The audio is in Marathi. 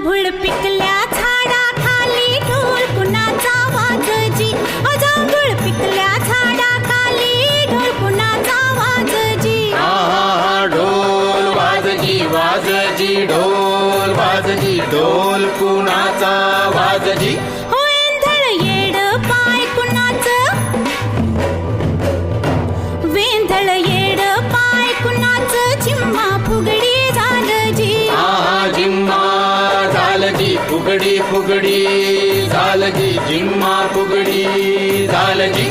जांभूळ पिकल्या झाडाखाली ढोल कुणाचा वाजजी जांभूळ पिकल्या झाडाखाली ढोल कुणाचा वाजजी ढोल वाजजी वाजजी ढोल वाजजी ढोल कुणाचा वाजजी हो वेंधळ येड पाय कुणाचं वेंधळ येड पाय कुणाचं झिम्मा फुगडी झालजी जिम्मा झालजी फुगडी फुगडी झालजी जिम्मा फुगडी झालजी